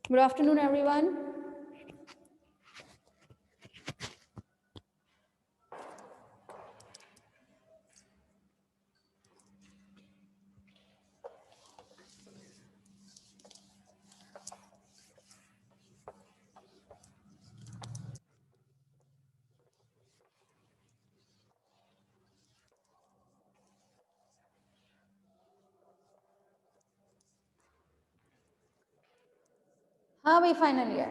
Good afternoon, everyone. हाँ भाई, final year.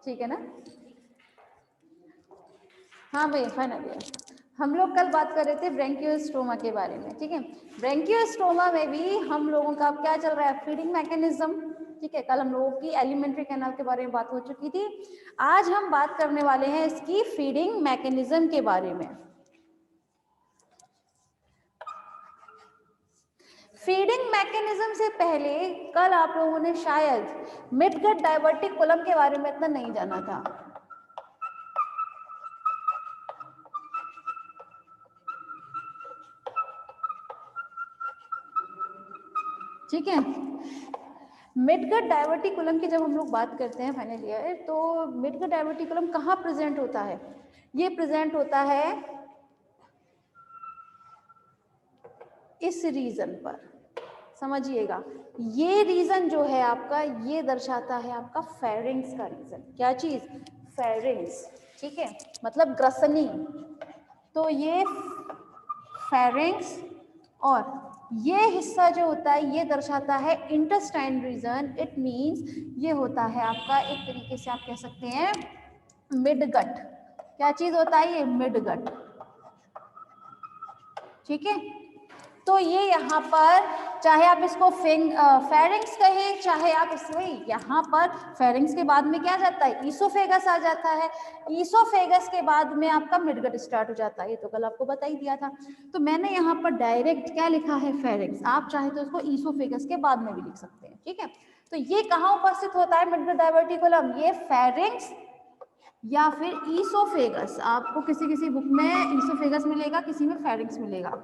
ठीक है ना? हाँ भाई, फाइनल ईयर। हम लोग कल बात कर रहे थे ब्रेंकियोस्टोमा के बारे में। ठीक है, ब्रेंकियोस्टोमा में भी हम लोगों का अब क्या चल रहा है, फीडिंग मैकेनिज्म। ठीक है, कल हम लोगों की एलिमेंट्री कैनाल के बारे में बात हो चुकी थी। आज हम बात करने वाले हैं इसकी फीडिंग मैकेनिज्म के बारे में। फीडिंग मैकेनिज्म से पहले कल आप लोगों ने शायद मिडगट डायवर्टिकुलम के बारे में इतना नहीं जाना था। ठीक है, मिडगट डायवर्टिकुलम की जब हम लोग बात करते हैं फाइनल ईयर, तो मिडगट डायवर्टिकुलम कहाँ प्रेजेंट होता है? ये प्रेजेंट होता है इस रीजन पर। समझिएगा, ये रीजन जो है आपका, ये दर्शाता है आपका फेरिंग्स का रीजन। क्या चीज? फेरिंग्स। ठीक है, मतलब ग्रसनी। तो ये फेरिंग्स, और ये हिस्सा जो होता है ये दर्शाता है इंटेस्टाइन रीजन। इट मींस ये होता है आपका, एक तरीके से आप कह सकते हैं, मिडगट। क्या चीज होता है ये? मिडगट। ठीक है, तो ये यहाँ पर, चाहे आप इसको फेरिंग्स कहें, चाहे आप इसमें, यहाँ पर फेरिंग्स के बाद में क्या जाता है? ईसोफेगस आ जाता है। ईसोफेगस के बाद में आपका मिडगट स्टार्ट हो जाता है। ये तो कल आपको बता ही दिया था। तो मैंने यहाँ पर डायरेक्ट क्या लिखा है? फेरिंग्स। आप चाहे तो इसको ईसोफेगस के बाद में भी लिख सकते हैं। ठीक है, तो ये कहाँ उपस्थित होता है मिडगट डायवर्टिकुलम? ये फेरिंग्स या फिर ईसोफेगस। आपको किसी किसी बुक में ईसोफेगस मिलेगा, किसी में फेरिंग्स मिलेगा।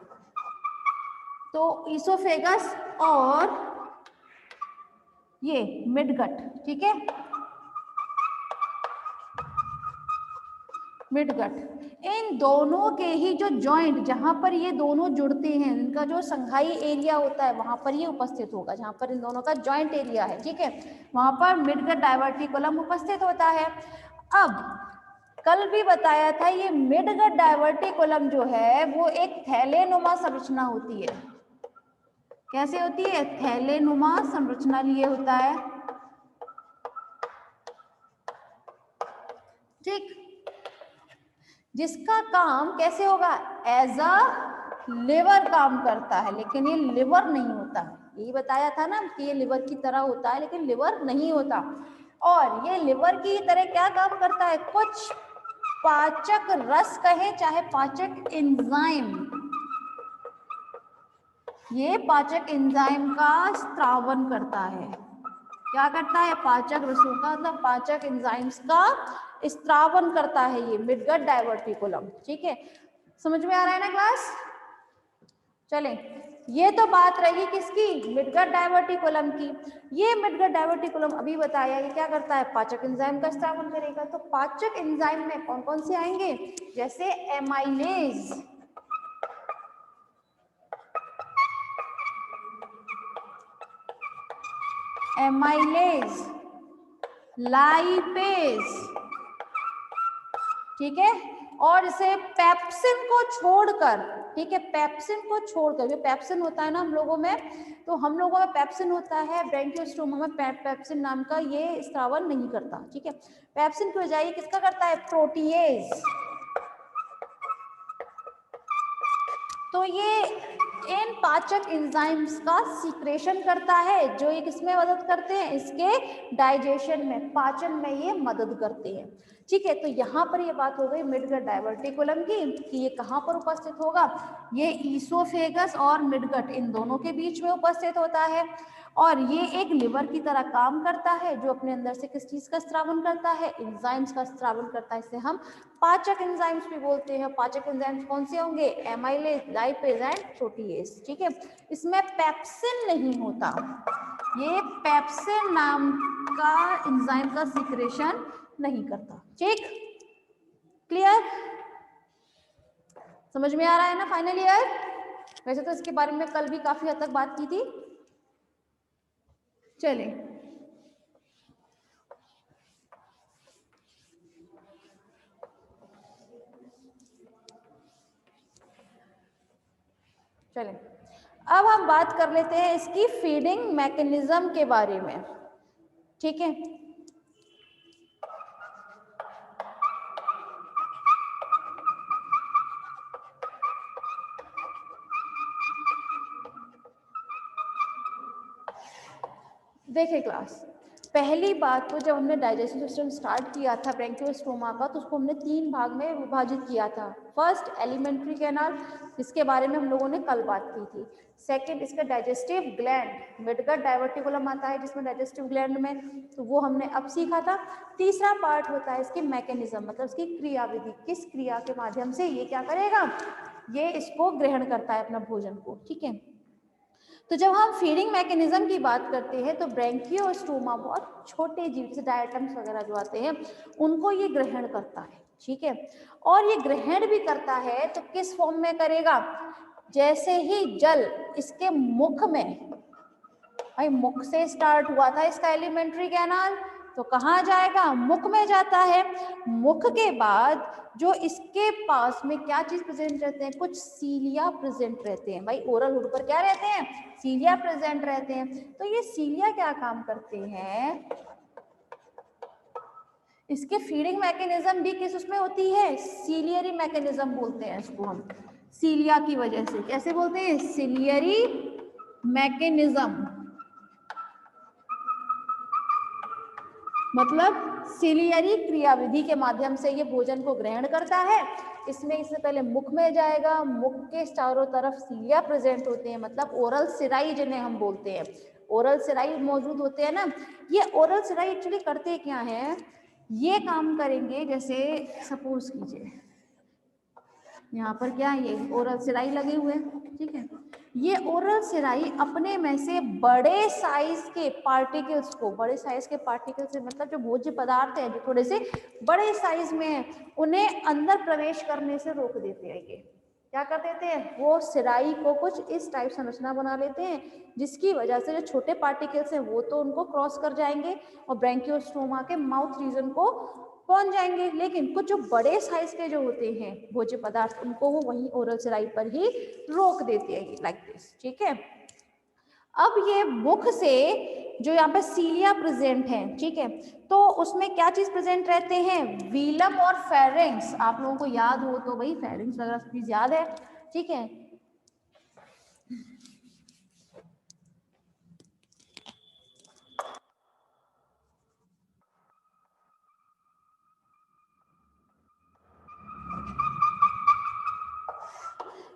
तो ईसोफेगस और ये मिडगट। ठीक है, मिडगट, इन दोनों के ही जो जॉइंट, जहां पर ये दोनों जुड़ते हैं, इनका जो संघाई एरिया होता है, वहां पर ये उपस्थित होगा। जहां पर इन दोनों का जॉइंट एरिया है, ठीक है, वहां पर मिडगट डायवर्टिकुलम उपस्थित होता है। अब कल भी बताया था, ये मिडगट डायवर्टिकुलम जो है वो एक थैलेनुमा संरचना होती है। कैसे होती है? थैलेनुमा संरचना लिए होता है। ठीक, जिसका काम कैसे होगा? एज अ लिवर काम करता है, लेकिन ये लिवर नहीं होता। यही बताया था ना कि ये लिवर की तरह होता है, लेकिन लिवर नहीं होता। और ये लिवर की तरह क्या काम करता है? कुछ पाचक रस कहे, चाहे पाचक एंजाइम, ये पाचक एंजाइम का स्त्रावन करता है। क्या करता है? पाचक रसों का, मतलब पाचक एंजाइम्स का स्त्रावन करता है ये मिडगट डायवर्टिकुलम। ठीक है, समझ में आ रहा है ना क्लास? चलें, ये तो बात रही किसकी? मिडगट डायवर्टिकुलम की। ये मिडगट डायवर्टिकुलम अभी बताया कि क्या करता है? पाचक एंजाइम का स्त्रावन करेगा। तो पाचक एंजाइम में कौन कौन से आएंगे? जैसे एमाइलेज, एमाइलेज, लाइपेज, ठीक है, और इसे पेप्सिन को छोड़कर, ठीक है, पेप्सिन को छोड़कर, ये पेप्सिन होता है ना हम लोगों में, तो हम लोगों में पेप्सिन होता है, ब्रेंकियोस्टोमा में पेप्सिन नाम का ये स्त्रावन नहीं करता। ठीक है, पेप्सिन की बजाय किसका करता है? प्रोटीएज। तो ये इन पाचक एंजाइम्स का सीक्रेशन करता है, जो ये किसमें मदद करते हैं? इसके डाइजेशन में, पाचन में ये मदद करते हैं। ठीक है, तो यहाँ पर ये बात हो गई मिडगट डायवर्टिकुलम की कि ये कहाँ पर उपस्थित होगा? ये ईसोफेगस और मिडगट इन दोनों के बीच में उपस्थित होता है। और ये एक लिवर की तरह काम करता है, जो अपने अंदर से किस चीज का स्त्रावन करता है, एंजाइम्स का स्त्रावन करता है। इसे हम पाचक एंजाइम्स भी बोलते हैं। पाचक एंजाइम्स कौन से होंगे, एमाइलेज, लाइपेज एंड प्रोटीएज। ठीक है, इसमें पेप्सिन नहीं होता, ये पेप्सिन नाम का एंजाइम का सिक्रेशन नहीं करता। ठीक, क्लियर, समझ में आ रहा है ना फाइनल ईयर? वैसे तो इसके बारे में कल भी काफी हद तक बात की थी। चले चले अब हम बात कर लेते हैं इसकी फीडिंग मैकेनिज्म के बारे में। ठीक है, देखिए क्लास, पहली बात तो जब हमने डाइजेस्टिव सिस्टम स्टार्ट किया था ब्रैंकियोस्टोमा का, तो उसको हमने 3 भाग में विभाजित किया था। फर्स्ट एलिमेंट्री कैनाल, इसके बारे में हम लोगों ने कल बात की थी। सेकंड इसका डाइजेस्टिव ग्लैंड, मिडगट डाइवर्टिकुलम आता है जिसमें डाइजेस्टिव ग्लैंड में, तो वो हमने अब सीखा था। तीसरा पार्ट होता है इसकी मैकेनिज्म, मतलब इसकी क्रियाविधि, किस क्रिया के माध्यम से ये क्या करेगा, ये इसको ग्रहण करता है अपना भोजन को। ठीक है, तो जब हम फीडिंग मैकेनिज्म की बात करते हैं तो ब्रैंकियोस्टोमा बहुत छोटे जीव जैसे डायटम्स वगैरह जो आते हैं उनको ये ग्रहण करता है। ठीक है, और ये ग्रहण भी करता है तो किस फॉर्म में करेगा, जैसे ही जल इसके मुख में, भाई मुख से स्टार्ट हुआ था इसका एलिमेंट्री कैनाल, तो कहाँ जाएगा, मुख में जाता है। मुख के बाद जो इसके पास में क्या चीज प्रेजेंट रहते हैं, कुछ सीलिया प्रेजेंट रहते हैं। भाई ओरल हुड पर क्या रहते हैं, सीलिया प्रेजेंट रहते हैं। तो ये सीलिया क्या काम करते हैं, इसके फीडिंग मैकेनिज्म भी किस उसमें होती है, सीलियरी मैकेनिज्म बोलते हैं इसको हम, सीलिया की वजह से। कैसे बोलते हैं, सीलियरी मैकेनिज्म, मतलब सीलियरी क्रियाविधि के माध्यम से ये भोजन को ग्रहण करता है। इसमें इससे पहले मुख में जाएगा, मुख के चारों तरफ सीलिया प्रेजेंट होते हैं, मतलब ओरल सिराई जिन्हें हम बोलते हैं, ओरल सिराई मौजूद होते हैं ना। ये ओरल सिराई एक्चुअली करते क्या है, ये काम करेंगे, जैसे सपोज कीजिए यहाँ पर क्या है, ये ओरल सिराई लगे हुए हैं। ठीक है, ये ओरल सिराई अपने में से बड़े साइज के पार्टिकल्स को, बड़े साइज के पार्टिकल से मतलब जो भोज्य पदार्थ है जो थोड़े से बड़े साइज में है, उन्हें अंदर प्रवेश करने से रोक देते हैं। ये क्या कर देते हैं, वो सिराई को कुछ इस टाइप संरचना बना लेते हैं, जिसकी वजह से जो छोटे पार्टिकल्स हैं वो तो उनको क्रॉस कर जाएंगे और ब्रैंकियोस्टोमा के माउथ रीजन को पहुंच जाएंगे, लेकिन कुछ जो बड़े साइज के जो होते हैं भोज्य पदार्थ उनको वो वहीं ओरल सिराई पर ही रोक देते हैं, लाइक दिस। ठीक है, अब ये मुख से जो यहाँ पे सीलिया प्रेजेंट है, ठीक है, तो उसमें क्या चीज प्रेजेंट रहते हैं, वीलम और फेरिंग्स। आप लोगों को याद हो तो भाई फेरिंग्स वगैरह चीज याद है। ठीक है,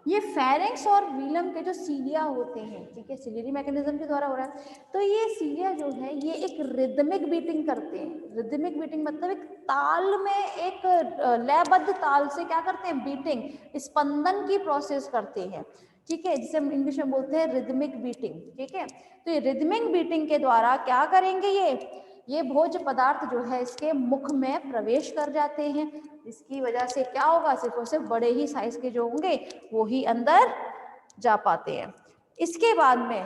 ये फेरिंग्स और वीलम के जो सीलिया होते हैं, ठीक है, सीलियरी मैकेनिज्म के द्वारा हो रहा है। तो ये सीलिया जो है ये एक रिदमिक बीटिंग करते हैं। रिदमिक बीटिंग मतलब एक ताल में, एक लयबद्ध ताल से क्या करते हैं, बीटिंग, स्पंदन की प्रोसेस करते हैं। ठीक है, जिसे हम इंग्लिश में बोलते हैं रिदमिक बीटिंग। ठीक है, तो ये रिदमिक बीटिंग के द्वारा क्या करेंगे, ये भोज्य पदार्थ जो है इसके मुख में प्रवेश कर जाते हैं। इसकी वजह से क्या होगा, सिर्फ और सिर्फ बड़े ही साइज के जो होंगे वो ही अंदर जा पाते हैं। इसके बाद में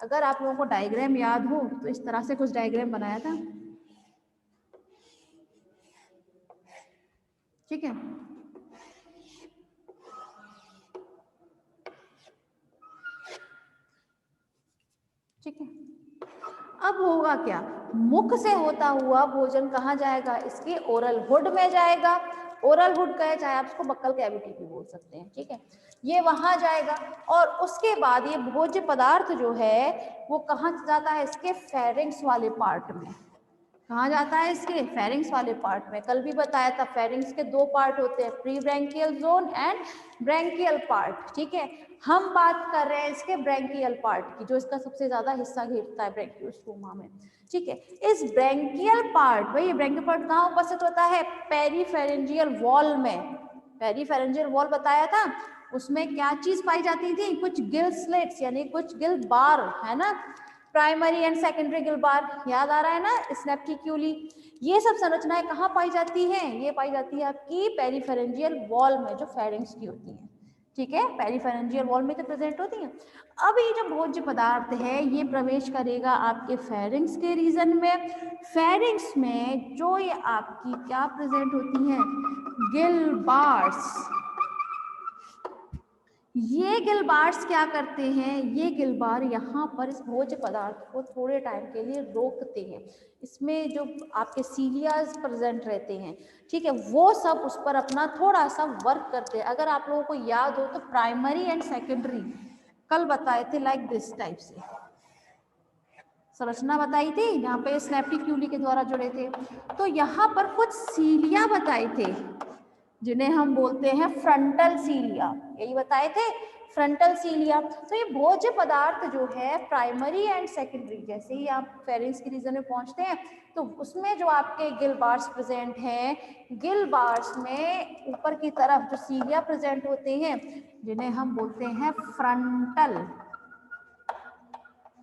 अगर आप लोगों को डायग्राम याद हो तो इस तरह से कुछ डायग्राम बनाया था। ठीक है, ठीक है, अब होगा क्या, मुख से होता हुआ भोजन कहाँ जाएगा, इसके ओरल हुड में जाएगा। ओरल हुड कहे, चाहे आप इसको बक्कल कैविटी भी बोल सकते हैं। ठीक है, ये वहां जाएगा और उसके बाद ये भोज्य पदार्थ जो है वो कहाँ जाता है, इसके फेरिंग्स वाले पार्ट में। कहाँ जाता है, इसके फेरिंग्स वाले पार्ट में। कल भी बताया था फेरिंग्स के दो पार्ट होते हैं, pre branchial zone and branchial part. ठीक है, हम बात कर रहे हैं इसके ब्रैंकियल पार्ट की, जो इसका सबसे ज्यादा हिस्सा घेरता है ब्रैंकियोस्टोमा में। ठीक है, इस ब्रैंकियल पार्ट, भाई ये ब्रैंकियल पार्ट कहाँ उपस्थित होता है, पेरीफेरेंजियल वॉल में। पेरीफेरेंजियल वॉल बताया था, उसमें क्या चीज पाई जाती थी, कुछ गिल स्लिट्स यानी कुछ गिल बार, है ना, प्राइमरी एंड सेकेंडरी गिल बार, याद आ रहा है ना, स्नेप्टिक्यूली। ये सब संरचनाएं कहाँ पाई जाती हैं, ये पाई जाती है आपकी पेरीफेरेंजियल वॉल में, जो फेरिंग्स की होती है। ठीक है, पेरीफेरेंजियल वॉल में तो प्रेजेंट होती हैं। अब ये जो भोज्य पदार्थ है ये प्रवेश करेगा आपके फेरिंग्स के रीजन में। फेरिंग्स में जो ये आपकी क्या प्रेजेंट होती हैं, गिल बार्स। ये गिलबार्स क्या करते हैं, ये गिलबार यहाँ पर इस भोज्य पदार्थ को थोड़े टाइम के लिए रोकते हैं। इसमें जो आपके सीलियाज प्रेजेंट रहते हैं, ठीक है, वो सब उस पर अपना थोड़ा सा वर्क करते हैं। अगर आप लोगों को याद हो तो प्राइमरी एंड सेकेंडरी कल बताए थे, लाइक दिस टाइप से संरचना बताई थी, यहाँ पे स्नेप्टिक्यूली के द्वारा जुड़े थे। तो यहाँ पर कुछ सीलिया बताए थे जिन्हें हम बोलते हैं फ्रंटल सीलिया, यही बताए थे, फ्रंटल सीलिया। तो ये भोज्य पदार्थ जो है प्राइमरी एंड सेकेंडरी, जैसे ही आप फेरिंग्स के रीजन में पहुंचते हैं तो उसमें जो आपके गिल बार्स प्रेजेंट हैं, गिल बार्स में ऊपर की तरफ जो सीलिया प्रेजेंट होते हैं जिन्हें हम बोलते हैं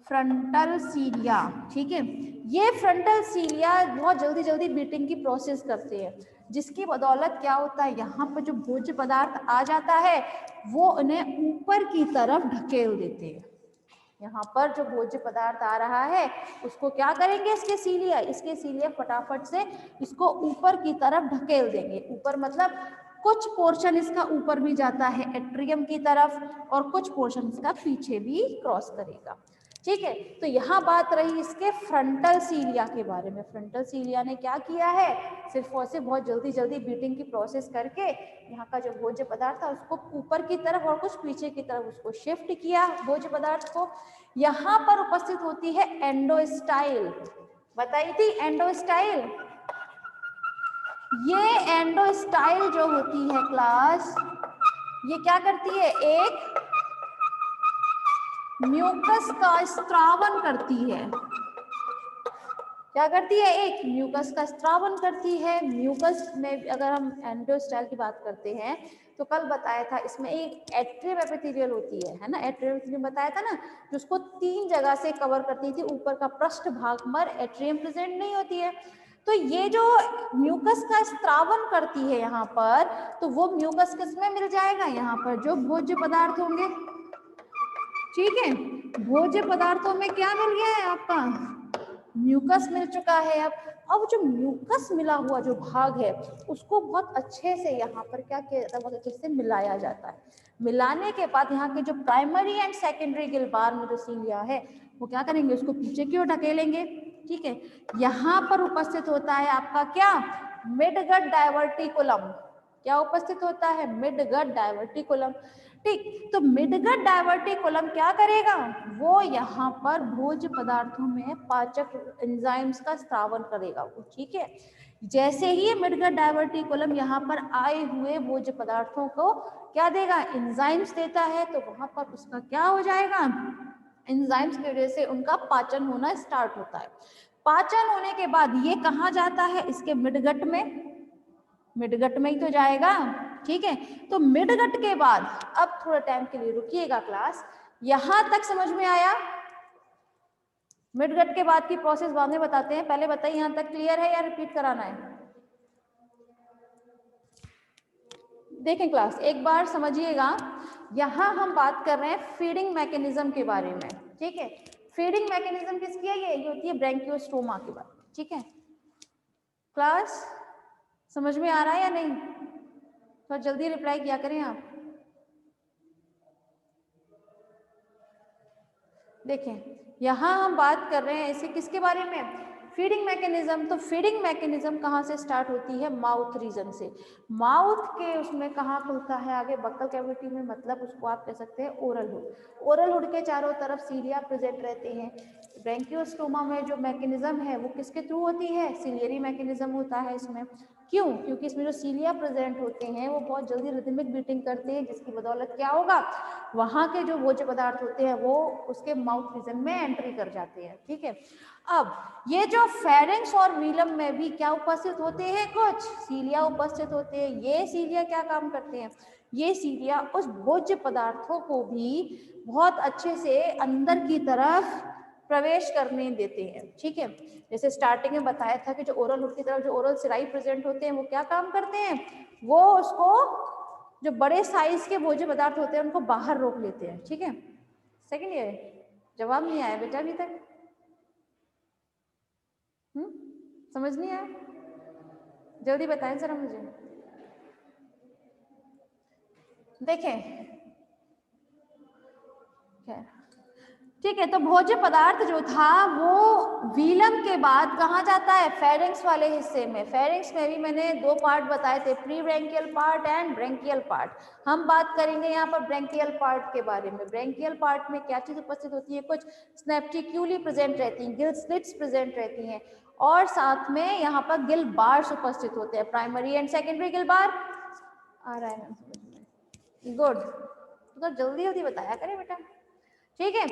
फ्रंटल सीलिया। ठीक है, ये फ्रंटल सीलिया बहुत जल्दी जल्दी बीटिंग की प्रोसेस करते हैं, जिसकी बदौलत क्या होता है, यहाँ पर जो भोज्य पदार्थ आ जाता है वो उन्हें ऊपर की तरफ ढकेल देते हैं। यहाँ पर जो भोज्य पदार्थ आ रहा है उसको क्या करेंगे, इसके सीलिया फटाफट से इसको ऊपर की तरफ ढकेल देंगे। ऊपर मतलब कुछ पोर्शन इसका ऊपर भी जाता है एट्रियम की तरफ, और कुछ पोर्शन इसका पीछे भी क्रॉस करेगा। ठीक है, तो यहाँ बात रही इसके फ्रंटल सीलिया के बारे में। फ्रंटल सीलिया ने क्या किया है, सिर्फ और सिर्फ बहुत जल्दी जल्दी बीटिंग की प्रोसेस करके यहाँ का जो भोज्य पदार्थ था उसको ऊपर की तरफ और कुछ पीछे की तरफ उसको शिफ्ट किया भोज्य पदार्थ को। यहाँ पर उपस्थित होती है एंडोस्टाइल, बताई थी एंडोस्टाइल। ये एंडोस्टाइल जो होती है क्लास, ये क्या करती है, एक म्यूकस का स्त्रावन करती है। क्या करती है, एक म्यूकस का स्त्रावन करती है। म्यूकस में अगर हम एंडोस्टाइल की बात करते हैं तो कल बताया था इसमें एक एट्रियम एपिथेलियल होती है ना, एट्रियम एपिथेलियम बताया था ना, जो उसको 3 जगह से कवर करती थी, ऊपर का पृष्ठ भाग पर एट्रियम प्रेजेंट नहीं होती है। तो ये जो म्यूकस का स्त्रावन करती है यहाँ पर, तो वो म्यूकस किसमें मिल जाएगा, यहाँ पर जो भोज्य पदार्थ होंगे। ठीक है, भोज्य पदार्थों में क्या मिल गया है आपका, म्यूकस मिल चुका है। अब जो म्यूकस मिला हुआ जो भाग है उसको बहुत अच्छे से यहाँ पर क्या किया जाता है, बहुत अच्छे से मिलाया जाता है। मिलाने के बाद यहाँ के जो प्राइमरी एंड सेकेंडरी गिलबार में जो सीलिया है वो क्या करेंगे, उसको पीछे की ओर ढकेलेंगे। ठीक है, यहाँ पर उपस्थित होता है आपका क्या, मिडगट डायवर्टिकुलम। क्या उपस्थित होता है, मिडगट डायवर्टिकुलम। ठीक, तो मिडगट डायवर्टिकुलम क्या करेगा, वो यहाँ पर भोज्य पदार्थों में पाचक एंजाइम्स का स्रावन करेगा वो। ठीक है, जैसे ही मिडगट डायवर्टिकुलम यहाँ पर आए हुए भोज्य पदार्थों को क्या देगा, एंजाइम्स देता है, तो वहां पर उसका क्या हो जाएगा, एंजाइम्स की वजह से उनका पाचन होना स्टार्ट होता है। पाचन होने के बाद ये कहाँ जाता है, इसके मिडगट में, मिडगट में ही तो जाएगा। ठीक है, तो मिडगट के बाद अब थोड़ा टाइम के लिए रुकिएगा क्लास, यहां तक समझ में आया। मिडगट के बाद की प्रोसेस बाद में बताते हैं, पहले बताइए यहां तक क्लियर है या रिपीट कराना है। देखें क्लास, एक बार समझिएगा, यहां हम बात कर रहे हैं फीडिंग मैकेनिज्म के बारे में। ठीक है, फीडिंग मैकेनिज्म किसकी है, ये होती है ब्रैंकियोस्टोमा के बारे में। ठीक है क्लास, समझ में आ रहा है या नहीं, थोड़ा जल्दी रिप्लाई किया करें आप। देखें, यहां हम बात कर रहे हैं इसे किसके बारे में, फीडिंग मैकेनिज्म, तो फीडिंग मैकेनिज्म कहाँ से स्टार्ट होती है? माउथ रीजन से। माउथ के उसमें कहाँ खुलता है? आगे बक्कल कैविटी में, मतलब उसको आप कह सकते हैं ओरल हुड। ओरल हुड के चारों तरफ सीलिया प्रेजेंट रहते हैं। ब्रैंकियोस्टोमा में जो मैकेनिज्म है वो किसके थ्रू होती है? सिलियरी मैकेनिज्म होता है इसमें। क्यों? क्योंकि इसमें जो सीलिया प्रेजेंट होते हैं वो बहुत जल्दी रिदमिक बीटिंग करते हैं, जिसकी बदौलत क्या होगा? वहाँ के जो भोज्य पदार्थ होते हैं वो उसके माउथ रीजन में एंट्री कर जाते हैं। ठीक है, अब ये जो फेरिंग्स और वीलम में भी क्या उपस्थित होते हैं? कुछ सीलिया उपस्थित होते हैं। ये सीलिया क्या काम करते हैं? ये सीलिया उस भोज्य पदार्थों को भी बहुत अच्छे से अंदर की तरफ प्रवेश करने देते हैं। ठीक है, जैसे स्टार्टिंग में बताया था कि जो ओरल हुड की तरफ जो ओरल सिराई प्रेजेंट होते हैं वो क्या काम करते हैं? वो उसको जो बड़े साइज के भोज्य पदार्थ होते हैं उनको बाहर रोक लेते हैं। ठीक है, सेकंड ईयर जवाब नहीं आया बेटा अभी तक? समझ नहीं आया? जल्दी बताएं जरा मुझे। देखें, ठीक है, तो भोज्य पदार्थ जो था वो वीलम के बाद कहाँ जाता है? फेरिंग्स वाले हिस्से में। फेरिंग्स में भी मैंने दो पार्ट बताए थे, pre branchial part and branchial part. हम बात करेंगे यहाँ पर ब्रैंकियल पार्ट के बारे में। ब्रैंकियल पार्ट में क्या चीज उपस्थित होती है? कुछ स्नैप्टिक्यूली प्रेजेंट रहती हैं, गिल स्लिट्स प्रेजेंट रहती हैं, और साथ में यहाँ पर गिल बार्स उपस्थित होते हैं। प्राइमरी एंड सेकेंडरी गिल बार आ रहा है? गुड, तो जल्दी जल्दी बताया करें बेटा। ठीक है,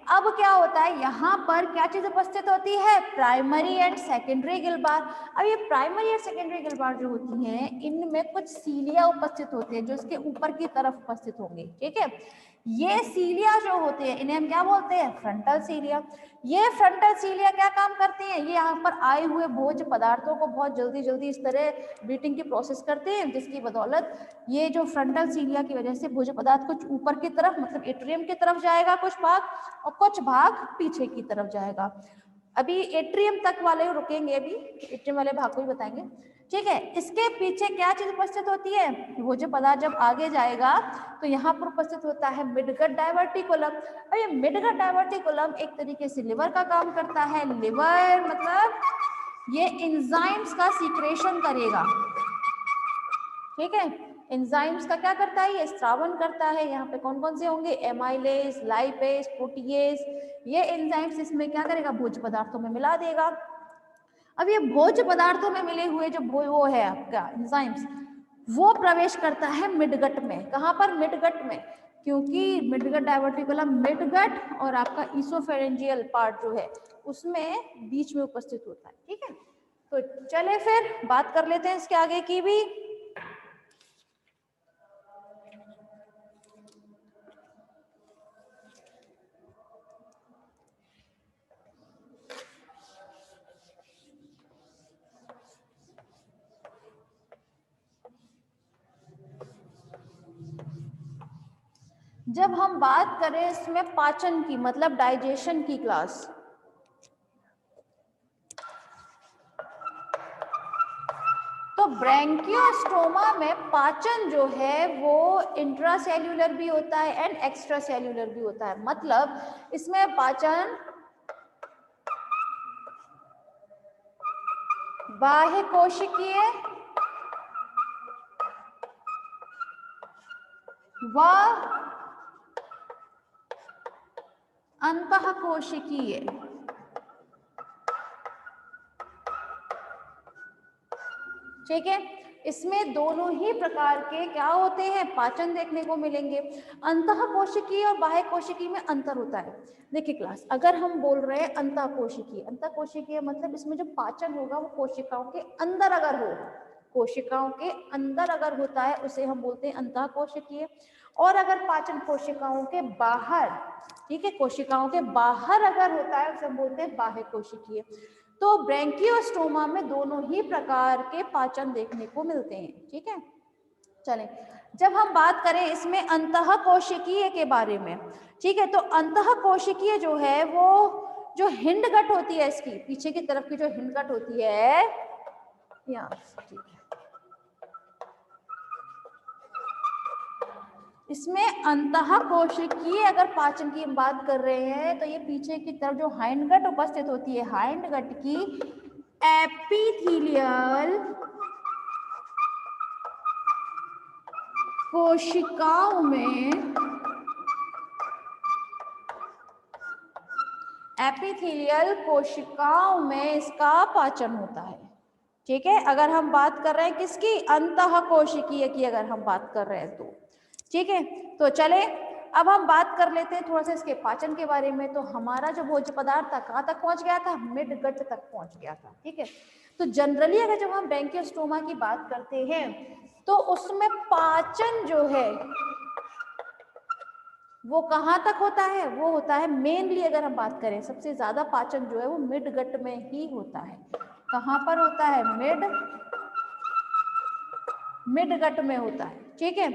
अब क्या होता है? यहाँ पर क्या चीज उपस्थित होती है? प्राइमरी एंड सेकेंडरी गिल बार। अब ये प्राइमरी और सेकेंडरी गिल बार जो होती हैं इनमें कुछ सीलिया उपस्थित होते हैं जो इसके ऊपर की तरफ उपस्थित होंगे। ठीक है, ये सीलिया जो होते हैं इन्हें हम क्या बोलते हैं? फ्रंटल सीलिया। ये फ्रंटल सीलिया क्या काम करती हैं? ये यहाँ पर आए हुए भोज्य पदार्थों को बहुत जल्दी जल्दी इस तरह ब्रीथिंग की प्रोसेस करते हैं, जिसकी बदौलत ये जो फ्रंटल सीलिया की वजह से भोज्य पदार्थ कुछ ऊपर की तरफ मतलब एट्रियम की तरफ जाएगा कुछ भाग, और कुछ भाग पीछे की तरफ जाएगा। अभी एट्रियम तक वाले रुकेंगे, अभी एट्रियम वाले भाग को ही बताएंगे। ठीक है, इसके पीछे क्या चीज उपस्थित होती है? भोज्य पदार्थ जब आगे जाएगा तो यहाँ पर उपस्थित होता है मिडगट डायवर्टिकुलम। अब ये मिडगट डायवर्टिकुलम एक तरीके से लिवर का काम करता है। लिवर मतलब ये एंजाइम्स का सीक्रेशन करेगा। ठीक है, एंजाइम्स का क्या करता है? ये स्रावन करता है। यहाँ पे कौन कौन से होंगे? Amylase, lipase, protease. ये एंजाइम्स इसमें क्या करेगा? भोज्य पदार्थों में मिला देगा। अब ये भोज्य पदार्थों में मिले हुए जो वो है आपका एंजाइम्स, वो प्रवेश करता है मिडगट में। कहाँ पर? मिडगट में, क्योंकि मिडगट डायवर्टिकुलम मिडगट और आपका ईसोफेरेंजियल पार्ट जो है उसमें बीच में उपस्थित होता है। ठीक है, तो चले फिर बात कर लेते हैं इसके आगे की भी। जब हम बात करें इसमें पाचन की मतलब डाइजेशन की क्लास, तो ब्रैंकियोस्टोमा में पाचन जो है वो इंट्रासेल्यूलर भी होता है एंड एक्स्ट्रा सेल्यूलर भी होता है। मतलब इसमें पाचन बाह्य कोशिकीय व अंतःकोशिकीय ठीक है, इसमें दोनों ही प्रकार के क्या होते हैं? पाचन देखने को मिलेंगे। अंतःकोशिकीय और बाह्य कोशिकीय में अंतर होता है। देखिए क्लास, अगर हम बोल रहे हैं अंतःकोशिकीय, अंतःकोशिकीय मतलब इसमें जो पाचन होगा वो कोशिकाओं के अंदर अगर हो, कोशिकाओं के अंदर अगर होता है उसे हम बोलते हैं अंतःकोशिकीय। और अगर पाचन कोशिकाओं के बाहर, ठीक है, कोशिकाओं के बाहर अगर होता है उसे हम बोलते हैं बाह्य कोशिकीय। तो ब्रैंकियोस्टोमा में दोनों ही प्रकार के पाचन देखने को मिलते हैं। ठीक है, चलें, जब हम बात करें इसमें अंतःकोशिकीय के बारे में, ठीक है, तो अंतःकोशिकीय जो है वो जो हिंडगट होती है, इसकी पीछे की तरफ की जो हिंडगट होती है, यहाँ, ठीक है, इसमें अंतःकोशिकीय अगर पाचन की बात कर रहे हैं तो ये पीछे की तरफ जो हाइंडगट उपस्थित होती है, हाइंडगट की एपिथेलियल कोशिकाओं में, एपिथेलियल कोशिकाओं में इसका पाचन होता है। ठीक है, अगर हम बात कर रहे हैं किसकी, अंतःकोशिकीय की अगर हम बात कर रहे हैं तो ठीक है। तो चले अब हम बात कर लेते हैं थोड़ा सा इसके पाचन के बारे में। तो हमारा जो भोज्य पदार्थ था कहाँ तक पहुंच गया था, मिडगट तक पहुंच गया था। ठीक है, तो जनरली अगर जब हम ब्रैंकियोस्टोमा की बात करते हैं तो उसमें पाचन जो है वो कहाँ तक होता है, वो होता है मेनली अगर हम बात करें सबसे ज्यादा पाचन जो है वो मिडगट में ही होता है। कहाँ पर होता है, मिडगट में होता है। ठीक है,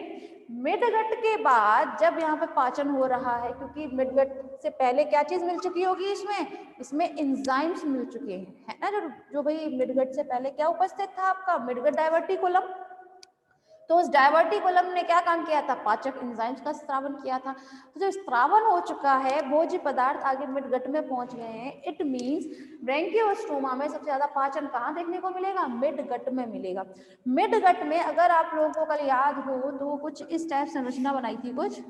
मिडगट के बाद जब यहाँ पे पाचन हो रहा है, क्योंकि मिडगट से पहले क्या चीज मिल चुकी होगी, इसमें एंजाइम्स मिल चुके हैं, है ना। जो भाई मिडगट से पहले क्या उपस्थित था आपका, मिडगट डायवर्टिकुलम। तो उस डायवर्टिकुलम ने क्या काम किया था, पाचक एंजाइम्स का स्त्रावन किया था। तो जब स्त्रावन हो चुका है, भोज्य पदार्थ आगे मिडगट में पहुंच गए हैं, इट मींस ब्रैंकियोस्टोमा में सबसे ज्यादा पाचन कहाँ देखने को मिलेगा, मिडगट में मिलेगा। मिडगट में अगर आप लोगों को कल याद हो तो कुछ इस टाइप संरचना बनाई थी, कुछ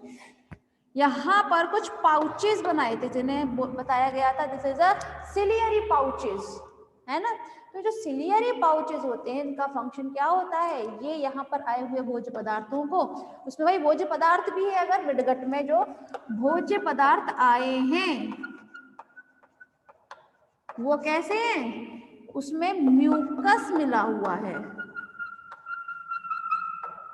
यहाँ पर कुछ पाउचेस बनाए थे जिन्हें बताया गया था this is a ciliary pouches, है ना। तो जो सिलियरी पाउचेस होते हैं इनका फंक्शन क्या होता है, ये यहाँ पर आए हुए भोज्य पदार्थों को, उसमें भाई भोज्य पदार्थ भी है, अगर मिडगट में जो भोज्य पदार्थ आए हैं वो कैसे हैं, उसमें म्यूकस मिला हुआ है,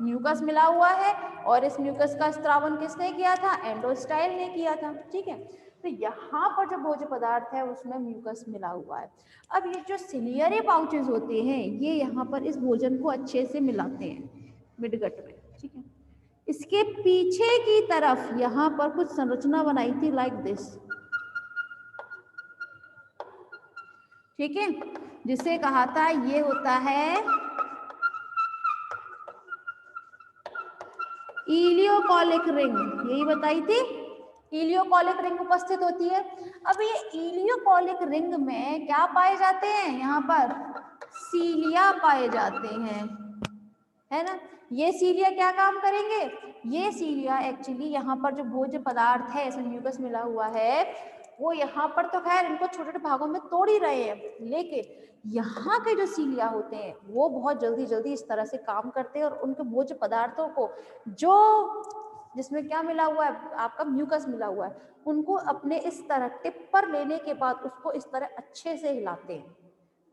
म्यूकस मिला हुआ है, और इस म्यूकस का स्त्रावन किसने किया था, एंडोस्टाइल ने किया था। ठीक है, तो यहाँ पर जो भोज्य पदार्थ है उसमें म्यूकस मिला हुआ है। अब ये जो सिलियरी पाउचेस होते हैं ये यहाँ पर इस भोजन को अच्छे से मिलाते हैं मिडगट में। ठीक है, इसके पीछे की तरफ यहाँ पर कुछ संरचना बनाई थी लाइक दिस। ठीक है, जिसे कहा था ये होता है इलियोकॉलिक रिंग, यही बताई थी, इलियोकॉलिक रिंग उपस्थित होती है। अब ये इलियोकॉलिक रिंग में क्या पाए जाते हैं, यहाँ पर सीलिया पाए जाते हैं, है ना। ये सीलिया क्या काम करेंगे, ये सीलिया एक्चुअली यहाँ पर जो भोज्य पदार्थ है इसमें म्यूकस मिला हुआ है वो यहाँ पर तो खैर इनको छोटे छोटे भागों में तोड़ ही रहे हैं, लेकिन यहाँ के जो सीलिया होते हैं वो बहुत जल्दी जल्दी इस तरह से काम करते हैं और उनके भोज्य पदार्थों को जो जिसमें क्या मिला हुआ है, आपका म्यूकस मिला हुआ है, उनको अपने इस तरह टिप पर लेने के बाद उसको इस तरह अच्छे से हिलाते हैं।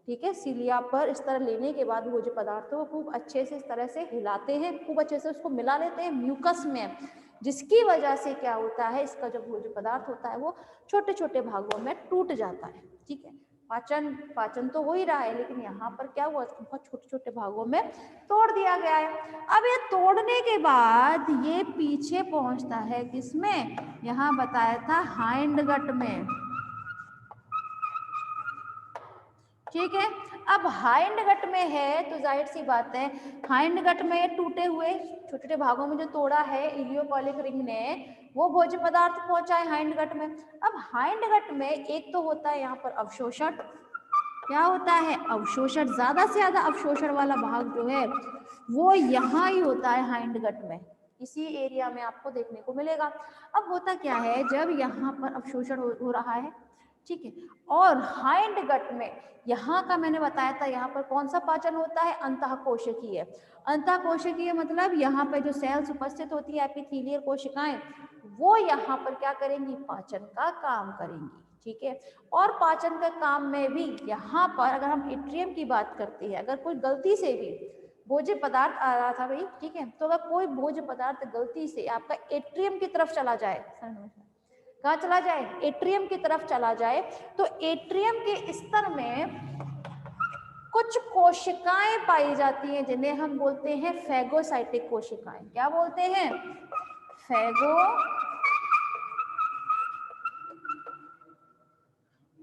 ठीक है, सीलिया पर इस तरह लेने के बाद भोज्य पदार्थों को खूब अच्छे से इस तरह से हिलाते हैं, खूब अच्छे से उसको मिला लेते हैं म्यूकस में, जिसकी वजह से क्या होता है, इसका जो भोज्य पदार्थ होता है वो छोटे छोटे भागों में टूट जाता है। ठीक है, पाचन तो हो ही रहा है, लेकिन यहाँ पर क्या हुआ, बहुत छोटे छोटे भागों में तोड़ दिया गया है। अब ये तोड़ने के बाद ये पीछे पहुंचता है किसमें, यहाँ बताया था हाइंडगट में। ठीक है, अब हाइंडगट में है तो जाहिर सी बात है हाइंडगट में टूटे हुए छोटे छोटे भागों में जो तोड़ा है इलियोकॉलिक रिंग ने वो भोज्य पदार्थ पहुंचा है हाइंडगट में। अब हाइंडगट में एक तो होता है यहाँ पर अवशोषण, क्या होता है अवशोषण, ज्यादा से ज्यादा अवशोषण वाला भाग जो है वो यहाँ ही होता है हाइंडगट में, इसी एरिया में आपको देखने को मिलेगा। अब होता क्या है, जब यहाँ पर अवशोषण हो रहा है, ठीक है, और हाइंडगट में यहाँ का मैंने बताया था यहाँ पर कौन सा पाचन होता है, अंतःकोशिकीय। अंतःकोशिकीय मतलब यहाँ पे जो सेल्स उपस्थित होती है एपिथेलियल कोशिकाएं वो यहाँ पर क्या करेंगी, पाचन का काम करेंगी। ठीक है, और पाचन के काम में भी यहाँ पर अगर हम एट्रियम की बात करते हैं, अगर कोई गलती से भी भोज्य पदार्थ आ रहा था भाई, ठीक है, तो अगर कोई भोज्य पदार्थ गलती से आपका एट्रियम की तरफ चला जाए, कहाँ चला जाए, एट्रियम की तरफ चला जाए, तो एट्रियम के स्तर में कुछ कोशिकाएं पाई जाती हैं जिन्हें हम बोलते हैं फैगोसाइटिक कोशिकाएं। क्या बोलते हैं,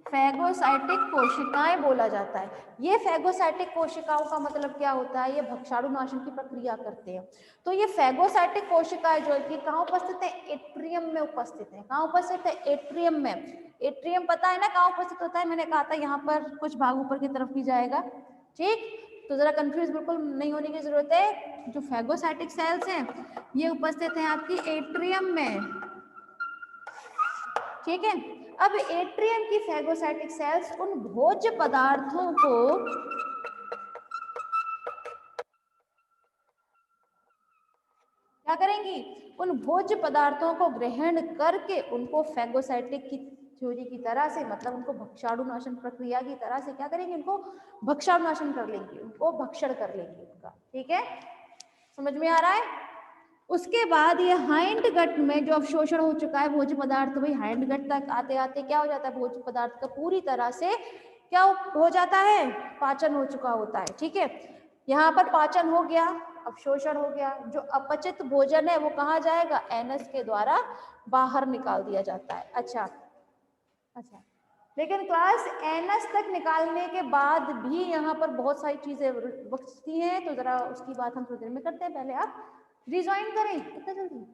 फैगोसाइटिक कोशिकाएं बोला जाता है। ये फैगोसाइटिक कोशिकाओं का मतलब क्या होता है, ये भक्षाणुनाशन की प्रक्रिया करते हैं। तो ये फैगोसाइटिक कोशिकाएं जो है कि कहाँ उपस्थित है, एट्रियम में उपस्थित है। कहाँ उपस्थित है, एट्रियम में। एट्रियम पता है ना कहाँ उपस्थित होता है, मैंने कहा था यहाँ पर कुछ भाग ऊपर की तरफ भी जाएगा, ठीक। तो जरा कंफ्यूज बिल्कुल नहीं होने की जरूरत है। जो फैगोसाइटिक सेल्स हैं ये उपस्थित हैं आपकी एट्रियम में, ठीक है। अब एट्रियम की फैगोसाइटिक सेल्स उन भोज्य पदार्थों को क्या करेंगी, उन भोज्य पदार्थों को ग्रहण करके उनको फैगोसाइटिक की थ्योरी की तरह से, मतलब उनको भक्षाणुनाशन प्रक्रिया की तरह से क्या करेंगे, उनको भक्षाणुनाशन कर लेंगे, उनको भक्षण कर लेंगे उनका, ठीक है, समझ में आ रहा है। उसके बाद ये हाइंड गट में जो अवशोषण हो चुका है भोज्य पदार्थ, वही हाइंड गट तक आते आते क्या हो जाता है, भोज्य पदार्थ का पूरी तरह से क्या हो जाता है, पाचन हो चुका होता है, ठीक है। यहाँ पर पाचन हो गया, अवशोषण हो गया, जो अपचित भोजन है वो कहाँ जाएगा, एनस के द्वारा बाहर निकाल दिया जाता है। अच्छा, लेकिन क्लास एनस तक निकालने के बाद भी यहाँ पर बहुत सारी चीजें बचती हैं, तो जरा उसकी बात हम थोड़ी देर में करते हैं। पहले आप रिजॉइन करें, कितना जल्दी